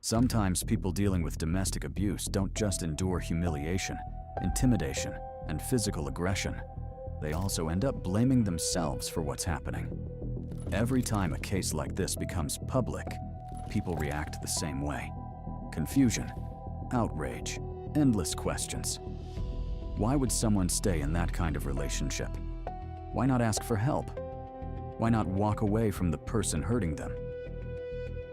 Sometimes people dealing with domestic abuse don't just endure humiliation, intimidation, and physical aggression. They also end up blaming themselves for what's happening. Every time a case like this becomes public, people react the same way. Confusion, outrage, endless questions. Why would someone stay in that kind of relationship? Why not ask for help? Why not walk away from the person hurting them?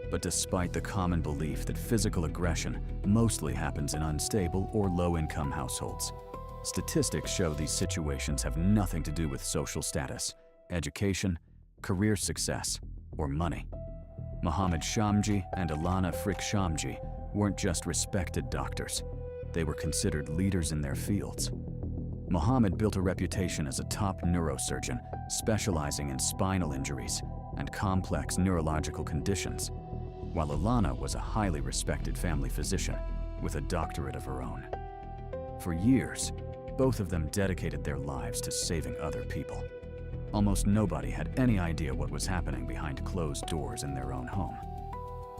But despite the common belief that physical aggression mostly happens in unstable or low-income households, statistics show these situations have nothing to do with social status, education, career success, or money. Mohammed Shamji and Ilana Frick Shamji weren't just respected doctors. They were considered leaders in their fields. Mohammed built a reputation as a top neurosurgeon specializing in spinal injuries and complex neurological conditions, while Ilana was a highly respected family physician with a doctorate of her own. For years, both of them dedicated their lives to saving other people. Almost nobody had any idea what was happening behind closed doors in their own home.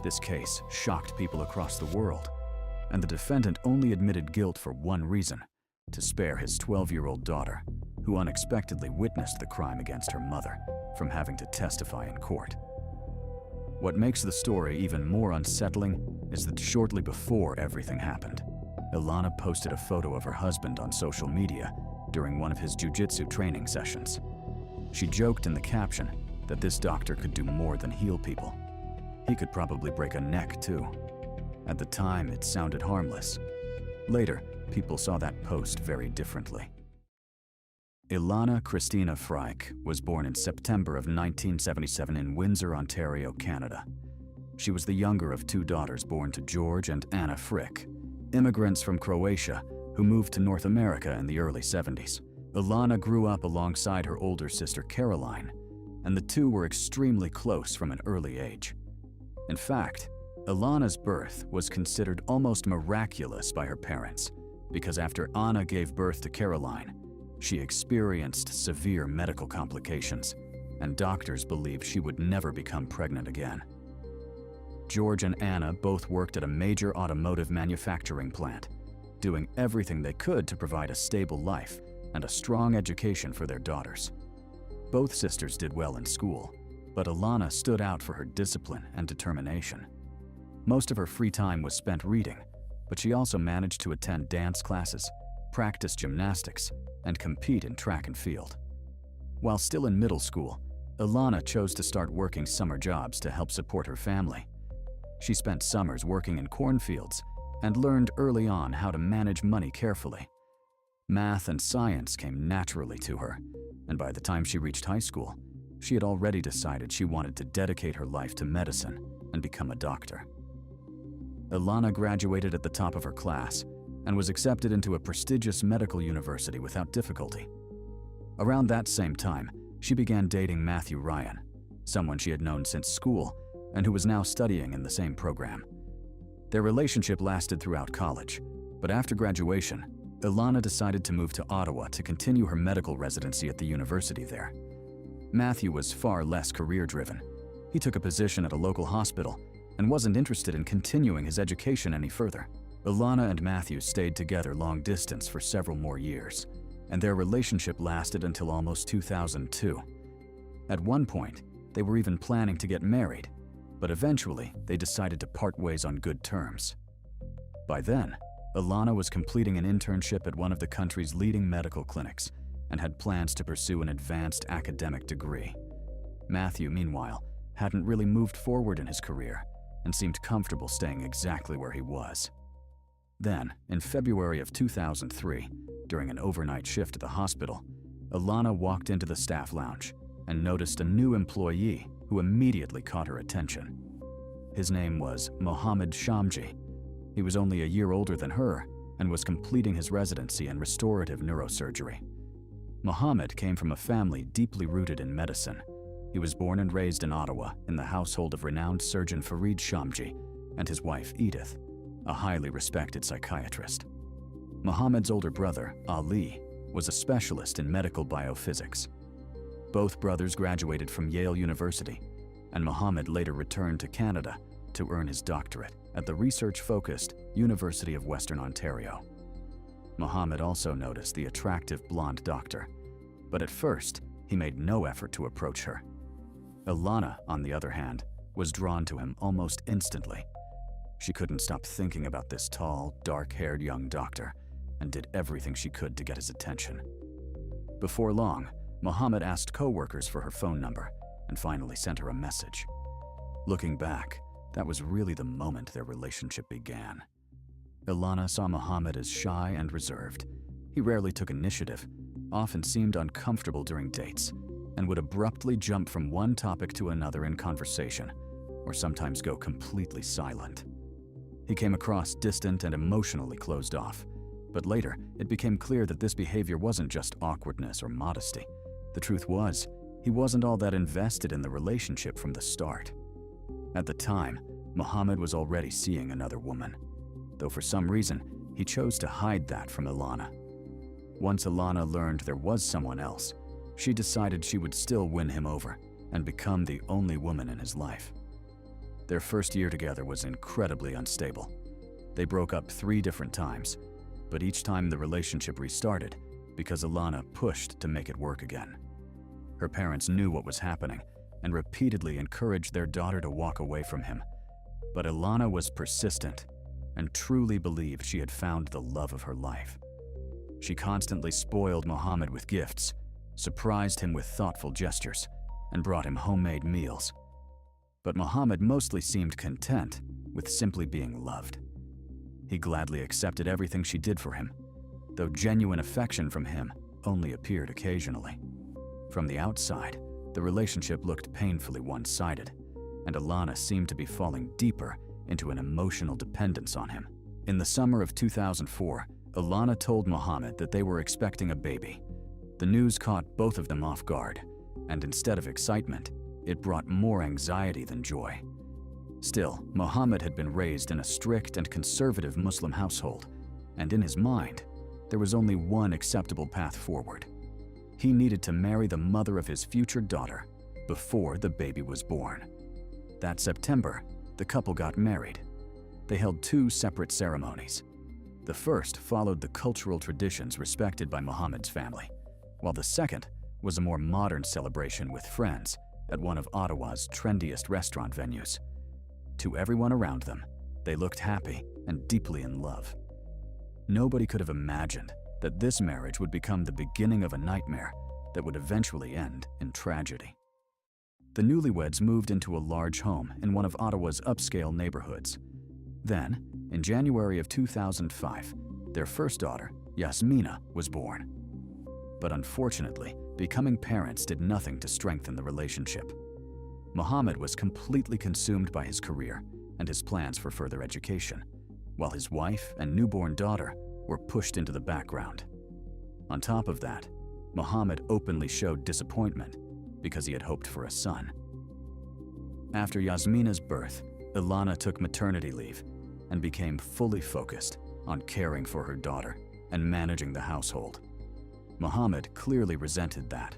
This case shocked people across the world, and the defendant only admitted guilt for one reason: to spare his 12-year-old daughter, who unexpectedly witnessed the crime against her mother, from having to testify in court. What makes the story even more unsettling is that shortly before everything happened, Ilana posted a photo of her husband on social media during one of his jiu-jitsu training sessions. She joked in the caption that this doctor could do more than heal people. He could probably break a neck too. At the time, it sounded harmless. Later, people saw that post very differently. Ilana Christina Frick was born in September of 1977 in Windsor, Ontario, Canada. She was the younger of two daughters born to George and Anna Frick, immigrants from Croatia who moved to North America in the early 70s. Ilana grew up alongside her older sister Caroline, and the two were extremely close from an early age. In fact, Ilana's birth was considered almost miraculous by her parents, because after Anna gave birth to Caroline, she experienced severe medical complications, and doctors believed she would never become pregnant again. George and Anna both worked at a major automotive manufacturing plant, doing everything they could to provide a stable life and a strong education for their daughters. Both sisters did well in school, but Ilana stood out for her discipline and determination. Most of her free time was spent reading, but she also managed to attend dance classes, practice gymnastics, and compete in track and field. While still in middle school, Ilana chose to start working summer jobs to help support her family. She spent summers working in cornfields and learned early on how to manage money carefully. Math and science came naturally to her, and by the time she reached high school, she had already decided she wanted to dedicate her life to medicine and become a doctor. Ilana graduated at the top of her class and was accepted into a prestigious medical university without difficulty. Around that same time, she began dating Matthew Ryan, someone she had known since school and who was now studying in the same program. Their relationship lasted throughout college, but after graduation, Ilana decided to move to Ottawa to continue her medical residency at the university there. Matthew was far less career-driven. He took a position at a local hospital and wasn't interested in continuing his education any further. Ilana and Matthew stayed together long distance for several more years, and their relationship lasted until almost 2002. At one point, they were even planning to get married, but eventually they decided to part ways on good terms. By then, Ilana was completing an internship at one of the country's leading medical clinics and had plans to pursue an advanced academic degree. Matthew, meanwhile, hadn't really moved forward in his career and seemed comfortable staying exactly where he was. Then, in February of 2003, during an overnight shift at the hospital, Ilana walked into the staff lounge and noticed a new employee who immediately caught her attention. His name was Mohammed Shamji. He was only a year older than her and was completing his residency in restorative neurosurgery. Mohammed came from a family deeply rooted in medicine. He was born and raised in Ottawa in the household of renowned surgeon Farid Shamji and his wife Edith, a highly respected psychiatrist. Mohammed's older brother, Ali, was a specialist in medical biophysics. Both brothers graduated from Yale University, and Mohammed later returned to Canada to earn his doctorate at the research-focused University of Western Ontario. Mohammed also noticed the attractive blonde doctor, but at first, he made no effort to approach her. Ilana, on the other hand, was drawn to him almost instantly. She couldn't stop thinking about this tall, dark-haired young doctor and did everything she could to get his attention. Before long, Mohammed asked co-workers for her phone number and finally sent her a message. Looking back, that was really the moment their relationship began. Ilana saw Mohammed as shy and reserved. He rarely took initiative, often seemed uncomfortable during dates, and would abruptly jump from one topic to another in conversation, or sometimes go completely silent. He came across distant and emotionally closed off, but later it became clear that this behavior wasn't just awkwardness or modesty. The truth was, he wasn't all that invested in the relationship from the start. At the time, Mohammed was already seeing another woman, though for some reason, he chose to hide that from Ilana. Once Ilana learned there was someone else, she decided she would still win him over and become the only woman in his life. Their first year together was incredibly unstable. They broke up 3 different times, but each time the relationship restarted because Ilana pushed to make it work again. Her parents knew what was happening and repeatedly encouraged their daughter to walk away from him. But Ilana was persistent and truly believed she had found the love of her life. She constantly spoiled Mohammed with gifts, surprised him with thoughtful gestures, and brought him homemade meals. But Mohammed mostly seemed content with simply being loved. He gladly accepted everything she did for him, though genuine affection from him only appeared occasionally. From the outside, the relationship looked painfully one-sided, and Ilana seemed to be falling deeper into an emotional dependence on him. In the summer of 2004, Ilana told Mohammed that they were expecting a baby. The news caught both of them off guard, and instead of excitement, it brought more anxiety than joy. Still, Mohammed had been raised in a strict and conservative Muslim household, and in his mind, there was only one acceptable path forward. He needed to marry the mother of his future daughter before the baby was born. That September, the couple got married. They held 2 separate ceremonies. The first followed the cultural traditions respected by Mohammed's family, while the second was a more modern celebration with friends at one of Ottawa's trendiest restaurant venues. To everyone around them, they looked happy and deeply in love. Nobody could have imagined that this marriage would become the beginning of a nightmare that would eventually end in tragedy. The newlyweds moved into a large home in one of Ottawa's upscale neighborhoods. Then, in January of 2005, their first daughter, Yasmina, was born. But unfortunately, becoming parents did nothing to strengthen the relationship. Mohammed was completely consumed by his career and his plans for further education, while his wife and newborn daughter were pushed into the background. On top of that, Mohammed openly showed disappointment because he had hoped for a son. After Yasmina's birth, Ilana took maternity leave and became fully focused on caring for her daughter and managing the household. Mohammed clearly resented that.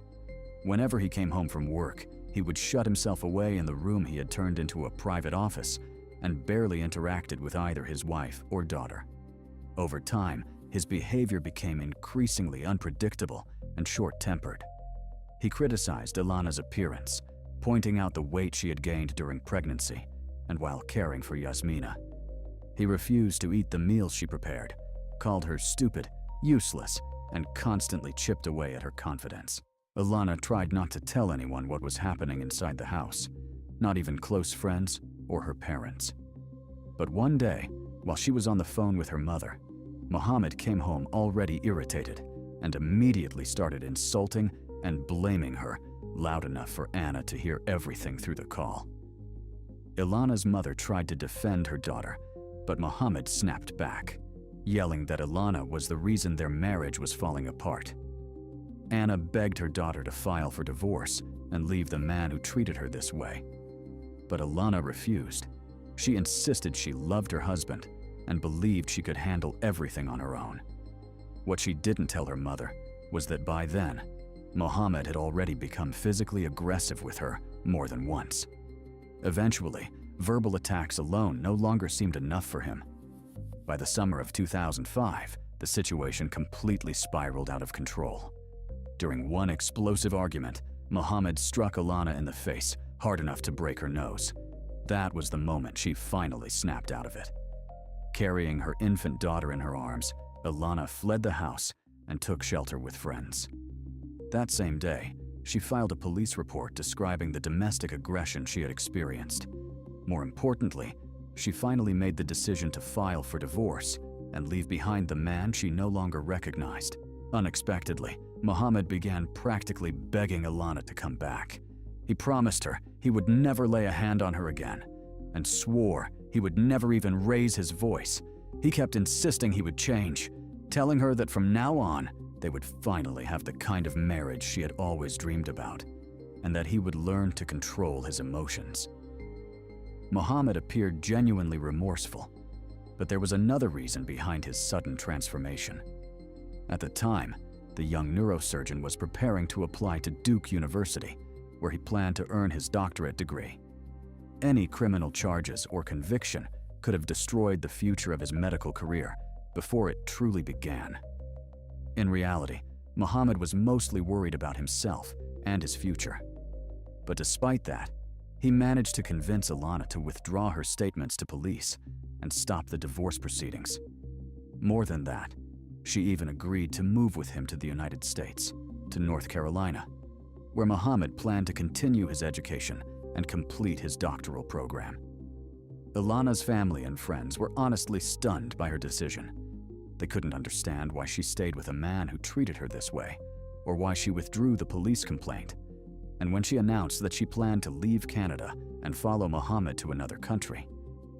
Whenever he came home from work, he would shut himself away in the room he had turned into a private office and barely interacted with either his wife or daughter. Over time, his behavior became increasingly unpredictable and short-tempered. He criticized Ilana's appearance, pointing out the weight she had gained during pregnancy and while caring for Yasmina. He refused to eat the meals she prepared, called her stupid, useless, and constantly chipped away at her confidence. Ilana tried not to tell anyone what was happening inside the house, not even close friends or her parents. But one day, while she was on the phone with her mother, Mohammed came home already irritated and immediately started insulting and blaming her loud enough for Anna to hear everything through the call. Ilana's mother tried to defend her daughter, but Mohammed snapped back, yelling that Ilana was the reason their marriage was falling apart. Anna begged her daughter to file for divorce and leave the man who treated her this way. But Ilana refused. She insisted she loved her husband and believed she could handle everything on her own. What she didn't tell her mother was that by then, Mohammed had already become physically aggressive with her more than once. Eventually, Verbal attacks alone no longer seemed enough for him. By the summer of 2005, the situation completely spiraled out of control. During one explosive argument, Mohammed struck Alana in the face, hard enough to break her nose. That was the moment she finally snapped out of it. Carrying her infant daughter in her arms, Alana fled the house and took shelter with friends. That same day, she filed a police report describing the domestic aggression she had experienced. More importantly, she finally made the decision to file for divorce and leave behind the man she no longer recognized. Unexpectedly, Mohammed began practically begging Alana to come back. He promised her he would never lay a hand on her again, and swore he would never even raise his voice. He kept insisting he would change, telling her that from now on, they would finally have the kind of marriage she had always dreamed about, and that he would learn to control his emotions. Mohammed appeared genuinely remorseful, but there was another reason behind his sudden transformation. At the time, the young neurosurgeon was preparing to apply to Duke University, where he planned to earn his doctorate degree. Any criminal charges or conviction could have destroyed the future of his medical career before it truly began. In reality, Mohammed was mostly worried about himself and his future. But despite that, he managed to convince Alana to withdraw her statements to police and stop the divorce proceedings. More than that, she even agreed to move with him to the United States, to North Carolina, where Mohammed planned to continue his education and complete his doctoral program. Alana's family and friends were honestly stunned by her decision. They couldn't understand why she stayed with a man who treated her this way, or why she withdrew the police complaint. And when she announced that she planned to leave Canada and follow Mohammed to another country,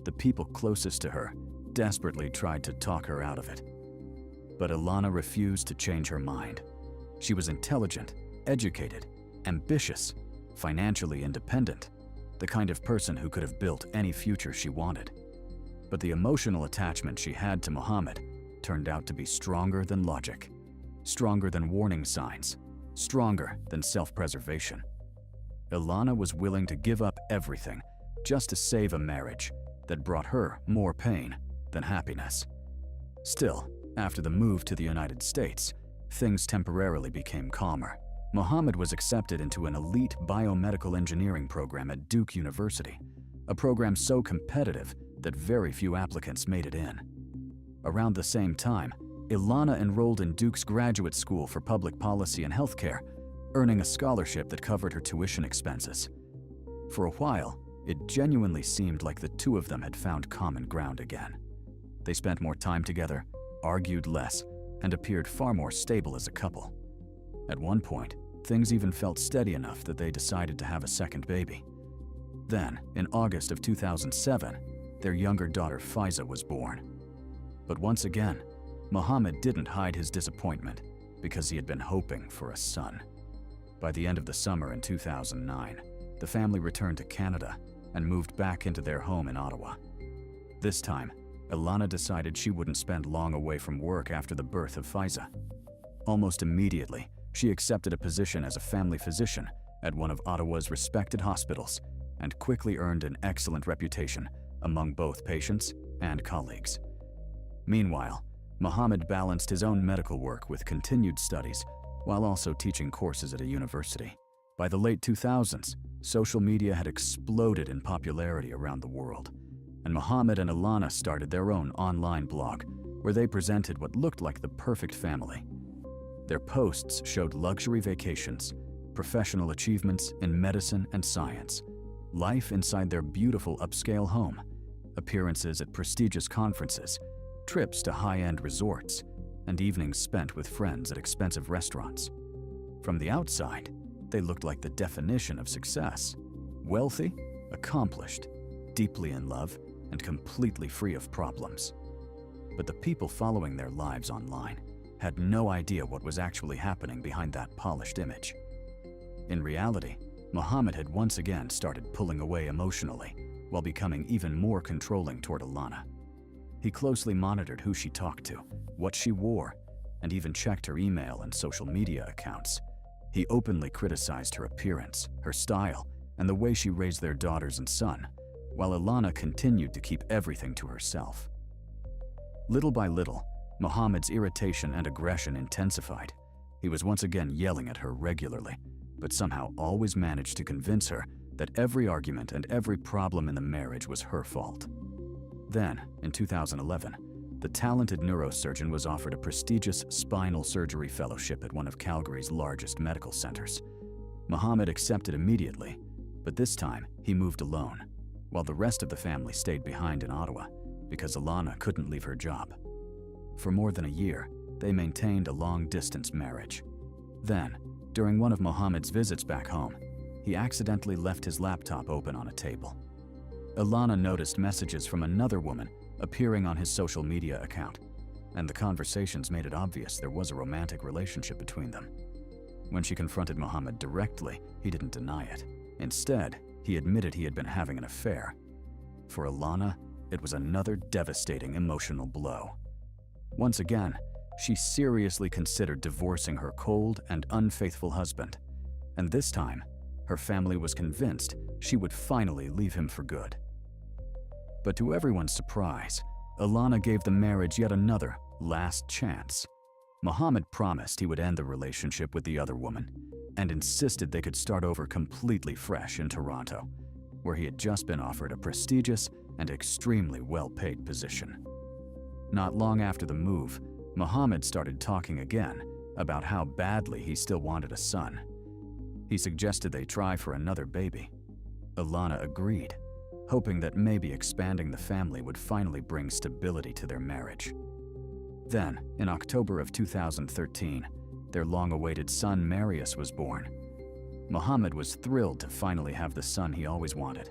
the people closest to her desperately tried to talk her out of it. But Alana refused to change her mind. She was intelligent, educated, ambitious, financially independent, the kind of person who could have built any future she wanted. But the emotional attachment she had to Mohammed turned out to be stronger than logic, stronger than warning signs, stronger than self-preservation. Alana was willing to give up everything just to save a marriage that brought her more pain than happiness. Still, after the move to the United States, things temporarily became calmer. Mohammed was accepted into an elite biomedical engineering program at Duke University, a program so competitive that very few applicants made it in. Around the same time, Alana enrolled in Duke's Graduate School for Public Policy and Healthcare, earning a scholarship that covered her tuition expenses. For a while, it genuinely seemed like the two of them had found common ground again. They spent more time together, argued less, and appeared far more stable as a couple. At one point, things even felt steady enough that they decided to have a second baby. Then, in August of 2007, their younger daughter Faiza was born. But once again, Mohammed didn't hide his disappointment because he had been hoping for a son. By the end of the summer in 2009, the family returned to Canada and moved back into their home in Ottawa. This time, Alana decided she wouldn't spend long away from work after the birth of Faiza. Almost immediately, she accepted a position as a family physician at one of Ottawa's respected hospitals and quickly earned an excellent reputation among both patients and colleagues. Meanwhile, Mohammed balanced his own medical work with continued studies while also teaching courses at a university. By the late 2000s, social media had exploded in popularity around the world, and Mohammed and Alana started their own online blog where they presented what looked like the perfect family. Their posts showed luxury vacations, professional achievements in medicine and science, life inside their beautiful upscale home, appearances at prestigious conferences, trips to high-end resorts, and evenings spent with friends at expensive restaurants. From the outside, they looked like the definition of success: wealthy, accomplished, deeply in love, and completely free of problems. But the people following their lives online had no idea what was actually happening behind that polished image. In reality, Mohammed had once again started pulling away emotionally while becoming even more controlling toward Alana. He closely monitored who she talked to, what she wore, and even checked her email and social media accounts. He openly criticized her appearance, her style, and the way she raised their daughters and son, while Ilana continued to keep everything to herself. Little by little, Mohammed's irritation and aggression intensified. He was once again yelling at her regularly, but somehow always managed to convince her that every argument and every problem in the marriage was her fault. Then, in 2011, the talented neurosurgeon was offered a prestigious spinal surgery fellowship at one of Calgary's largest medical centers. Mohammed accepted immediately, but this time he moved alone, while the rest of the family stayed behind in Ottawa because Ilana couldn't leave her job. For more than a year, they maintained a long-distance marriage. Then, during one of Mohammed's visits back home, he accidentally left his laptop open on a table. Ilana noticed messages from another woman appearing on his social media account, and the conversations made it obvious there was a romantic relationship between them. When she confronted Mohammed directly, he didn't deny it. Instead, he admitted he had been having an affair. For Ilana, it was another devastating emotional blow. Once again, she seriously considered divorcing her cold and unfaithful husband, and this time, her family was convinced she would finally leave him for good. But to everyone's surprise, Ilana gave the marriage yet another last chance. Mohammed promised he would end the relationship with the other woman and insisted they could start over completely fresh in Toronto, where he had just been offered a prestigious and extremely well-paid position. Not long after the move, Mohammed started talking again about how badly he still wanted a son. He suggested they try for another baby. Ilana agreed, hoping that maybe expanding the family would finally bring stability to their marriage. Then, in October of 2013, their long-awaited son Marius was born. Mohammed was thrilled to finally have the son he always wanted,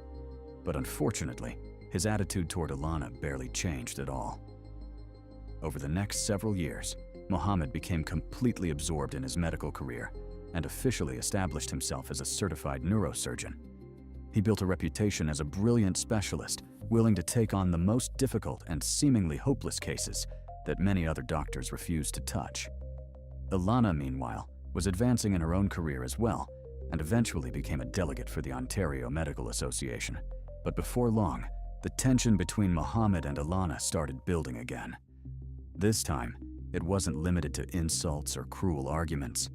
but unfortunately, his attitude toward Ilana barely changed at all. Over the next several years, Mohammed became completely absorbed in his medical career and officially established himself as a certified neurosurgeon. He built a reputation as a brilliant specialist, willing to take on the most difficult and seemingly hopeless cases that many other doctors refused to touch. Ilana, meanwhile, was advancing in her own career as well, and eventually became a delegate for the Ontario Medical Association. But before long, the tension between Mohammed and Ilana started building again. This time, it wasn't limited to insults or cruel arguments.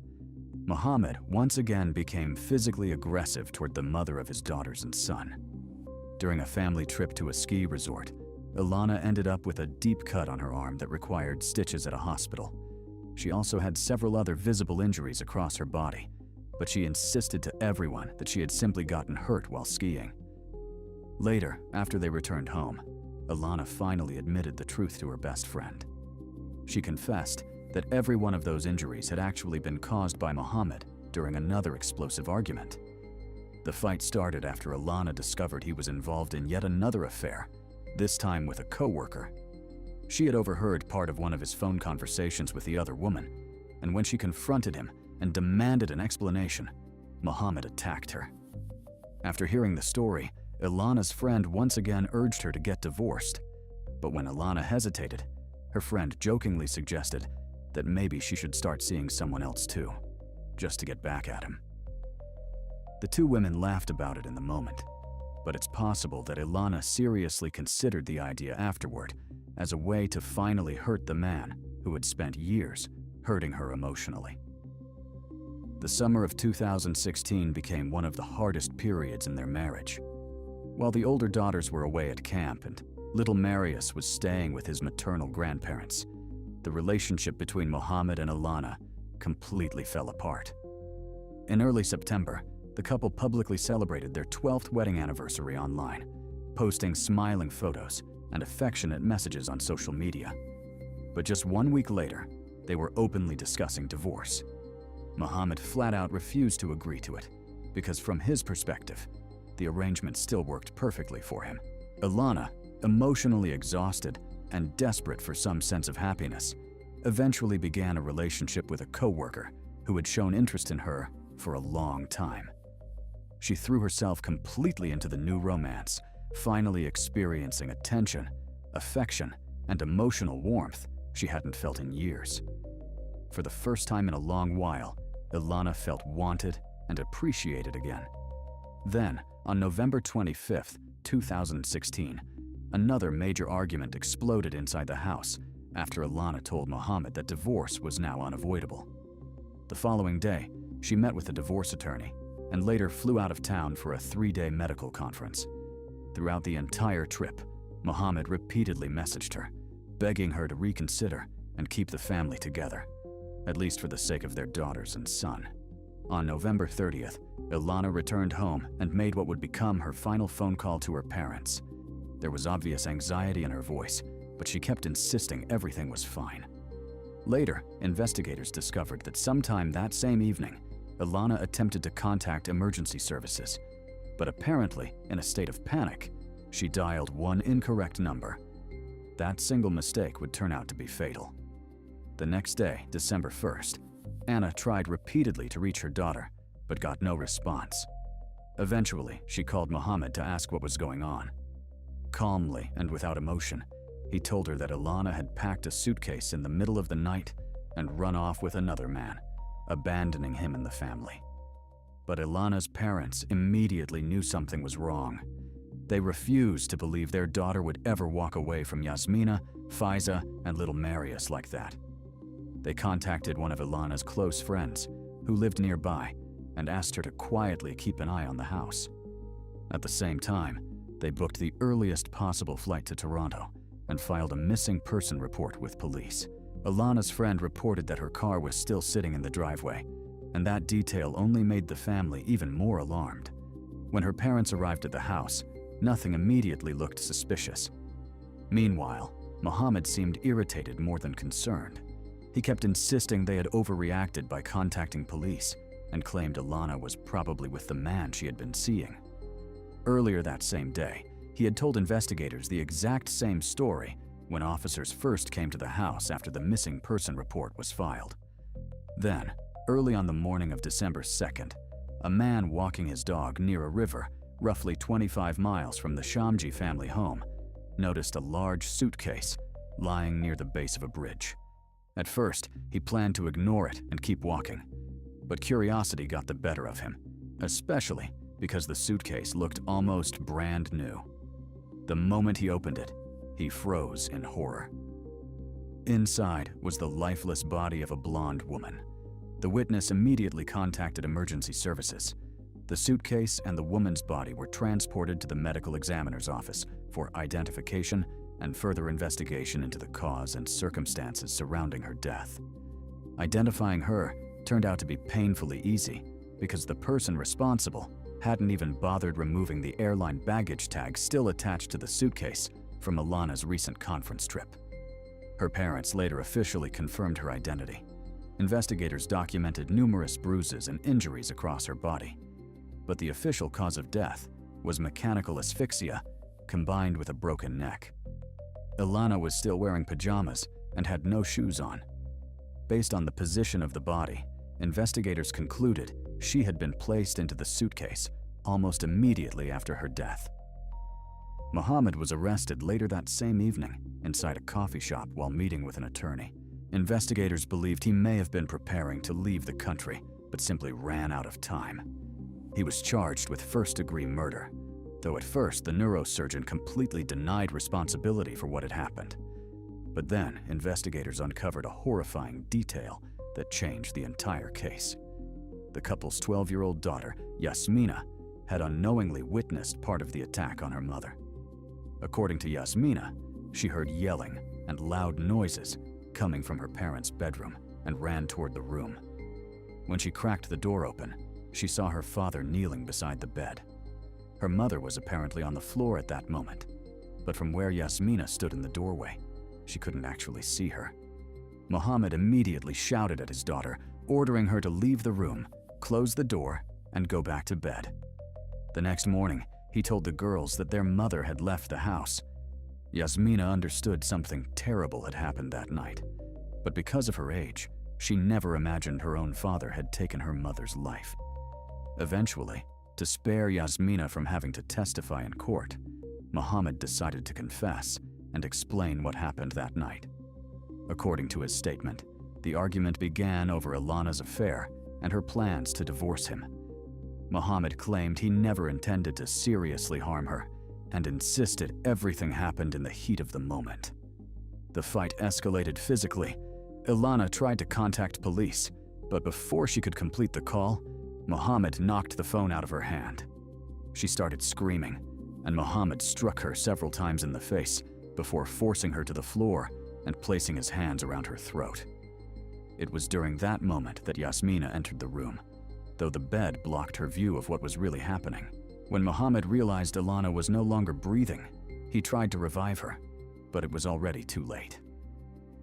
Mohammed once again became physically aggressive toward the mother of his daughters and son. During a family trip to a ski resort, Ilana ended up with a deep cut on her arm that required stitches at a hospital. She also had several other visible injuries across her body, but she insisted to everyone that she had simply gotten hurt while skiing. Later, after they returned home, Ilana finally admitted the truth to her best friend. She confessed that every one of those injuries had actually been caused by Mohammed during another explosive argument. The fight started after Ilana discovered he was involved in yet another affair, this time with a coworker. She had overheard part of one of his phone conversations with the other woman, and when she confronted him and demanded an explanation, Mohammed attacked her. After hearing the story, Ilana's friend once again urged her to get divorced, but when Ilana hesitated, her friend jokingly suggested that maybe she should start seeing someone else too, just to get back at him. The two women laughed about it in the moment, but it's possible that Ilana seriously considered the idea afterward as a way to finally hurt the man who had spent years hurting her emotionally. The summer of 2016 became one of the hardest periods in their marriage. While the older daughters were away at camp and little Marius was staying with his maternal grandparents, the relationship between Mohammed and Ilana completely fell apart. In early September, the couple publicly celebrated their 12th wedding anniversary online, posting smiling photos and affectionate messages on social media. But just 1 week later, they were openly discussing divorce. Mohammed flat out refused to agree to it, because from his perspective, the arrangement still worked perfectly for him. Ilana, emotionally exhausted and desperate for some sense of happiness, eventually began a relationship with a coworker who had shown interest in her for a long time. She threw herself completely into the new romance, finally experiencing attention, affection, and emotional warmth she hadn't felt in years. For the first time in a long while, Ilana felt wanted and appreciated again. Then, on November 25th, 2016, another major argument exploded inside the house after Ilana told Mohammed that divorce was now unavoidable. The following day, she met with a divorce attorney and later flew out of town for a 3-day medical conference. Throughout the entire trip, Mohammed repeatedly messaged her, begging her to reconsider and keep the family together, at least for the sake of their daughters and son. On November 30th, Ilana returned home and made what would become her final phone call to her parents. There was obvious anxiety in her voice, but she kept insisting everything was fine. Later, investigators discovered that sometime that same evening, Ilana attempted to contact emergency services, but apparently, in a state of panic, she dialed one incorrect number. That single mistake would turn out to be fatal. The next day, December 1st, Anna tried repeatedly to reach her daughter, but got no response. Eventually, she called Mohammed to ask what was going on. Calmly and without emotion, he told her that Ilana had packed a suitcase in the middle of the night and run off with another man, abandoning him and the family. But Ilana's parents immediately knew something was wrong. They refused to believe their daughter would ever walk away from Yasmina, Faiza, and little Marius like that. They contacted one of Ilana's close friends, who lived nearby, and asked her to quietly keep an eye on the house. At the same time, they booked the earliest possible flight to Toronto and filed a missing person report with police. Ilana's friend reported that her car was still sitting in the driveway, and that detail only made the family even more alarmed. When her parents arrived at the house, nothing immediately looked suspicious. Meanwhile, Mohammed seemed irritated more than concerned. He kept insisting they had overreacted by contacting police and claimed Ilana was probably with the man she had been seeing. Earlier that same day, he had told investigators the exact same story when officers first came to the house after the missing person report was filed. Then, early on the morning of December 2nd, a man walking his dog near a river, roughly 25 miles from the Shamji family home, noticed a large suitcase lying near the base of a bridge. At first, he planned to ignore it and keep walking, but curiosity got the better of him, especially because the suitcase looked almost brand new. The moment he opened it, he froze in horror. Inside was the lifeless body of a blonde woman. The witness immediately contacted emergency services. The suitcase and the woman's body were transported to the medical examiner's office for identification and further investigation into the cause and circumstances surrounding her death. Identifying her turned out to be painfully easy because the person responsible hadn't even bothered removing the airline baggage tag still attached to the suitcase from Ilana's recent conference trip. Her parents later officially confirmed her identity. Investigators documented numerous bruises and injuries across her body, but the official cause of death was mechanical asphyxia combined with a broken neck. Ilana was still wearing pajamas and had no shoes on. Based on the position of the body, investigators concluded she had been placed into the suitcase almost immediately after her death. Mohammed was arrested later that same evening inside a coffee shop while meeting with an attorney. Investigators believed he may have been preparing to leave the country, but simply ran out of time. He was charged with first-degree murder, though at first the neurosurgeon completely denied responsibility for what had happened. But then investigators uncovered a horrifying detail that changed the entire case. The couple's 12-year-old daughter, Yasmina, had unknowingly witnessed part of the attack on her mother. According to Yasmina, she heard yelling and loud noises coming from her parents' bedroom and ran toward the room. When she cracked the door open, she saw her father kneeling beside the bed. Her mother was apparently on the floor at that moment, but from where Yasmina stood in the doorway, she couldn't actually see her. Mohammed immediately shouted at his daughter, ordering her to leave the room, close the door, and go back to bed. The next morning, he told the girls that their mother had left the house. Yasmina understood something terrible had happened that night, but because of her age, she never imagined her own father had taken her mother's life. Eventually, to spare Yasmina from having to testify in court, Mohammed decided to confess and explain what happened that night. According to his statement, the argument began over Ilana's affair and her plans to divorce him. Mohammed claimed he never intended to seriously harm her and insisted everything happened in the heat of the moment. The fight escalated physically. Ilana tried to contact police, but before she could complete the call, Mohammed knocked the phone out of her hand. She started screaming, and Mohammed struck her several times in the face before forcing her to the floor and placing his hands around her throat. It was during that moment that Yasmina entered the room, though the bed blocked her view of what was really happening. When Mohammed realized Ilana was no longer breathing, he tried to revive her, but it was already too late.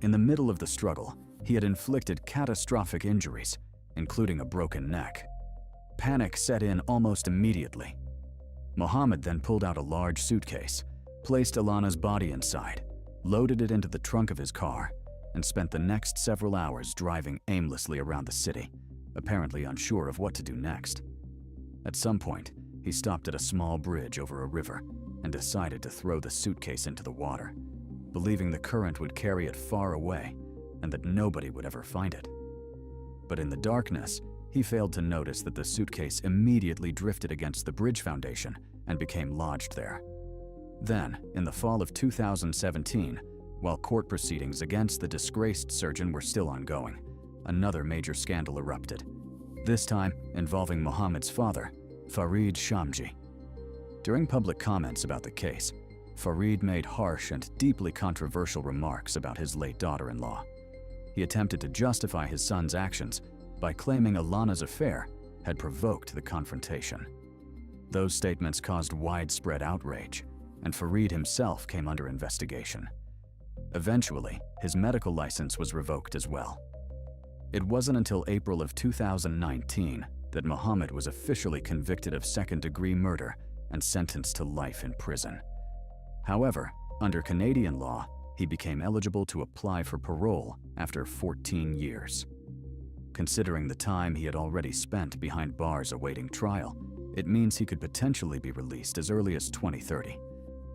In the middle of the struggle, he had inflicted catastrophic injuries, including a broken neck. Panic set in almost immediately. Mohammed then pulled out a large suitcase, placed Ilana's body inside, loaded it into the trunk of his car, and spent the next several hours driving aimlessly around the city, apparently unsure of what to do next. At some point, he stopped at a small bridge over a river and decided to throw the suitcase into the water, believing the current would carry it far away and that nobody would ever find it. But in the darkness, he failed to notice that the suitcase immediately drifted against the bridge foundation and became lodged there. Then, in the fall of 2017, while court proceedings against the disgraced surgeon were still ongoing, another major scandal erupted, this time involving Mohammed's father, Farid Shamji. During public comments about the case, Farid made harsh and deeply controversial remarks about his late daughter-in-law. He attempted to justify his son's actions by claiming Ilana's affair had provoked the confrontation. Those statements caused widespread outrage, and Farid himself came under investigation. Eventually, his medical license was revoked as well. It wasn't until April of 2019 that Mohammed was officially convicted of second-degree murder and sentenced to life in prison. However, under Canadian law, he became eligible to apply for parole after 14 years. Considering the time he had already spent behind bars awaiting trial, it means he could potentially be released as early as 2030.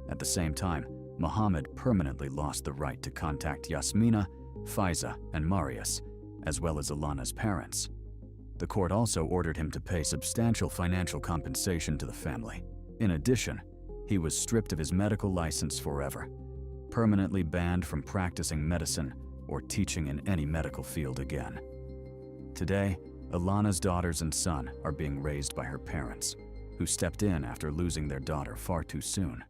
At the same time, Mohammed permanently lost the right to contact Yasmina, Faiza, and Marius, as well as Ilana's parents. The court also ordered him to pay substantial financial compensation to the family. In addition, he was stripped of his medical license forever, permanently banned from practicing medicine or teaching in any medical field again. Today, Ilana's daughters and son are being raised by her parents, who stepped in after losing their daughter far too soon.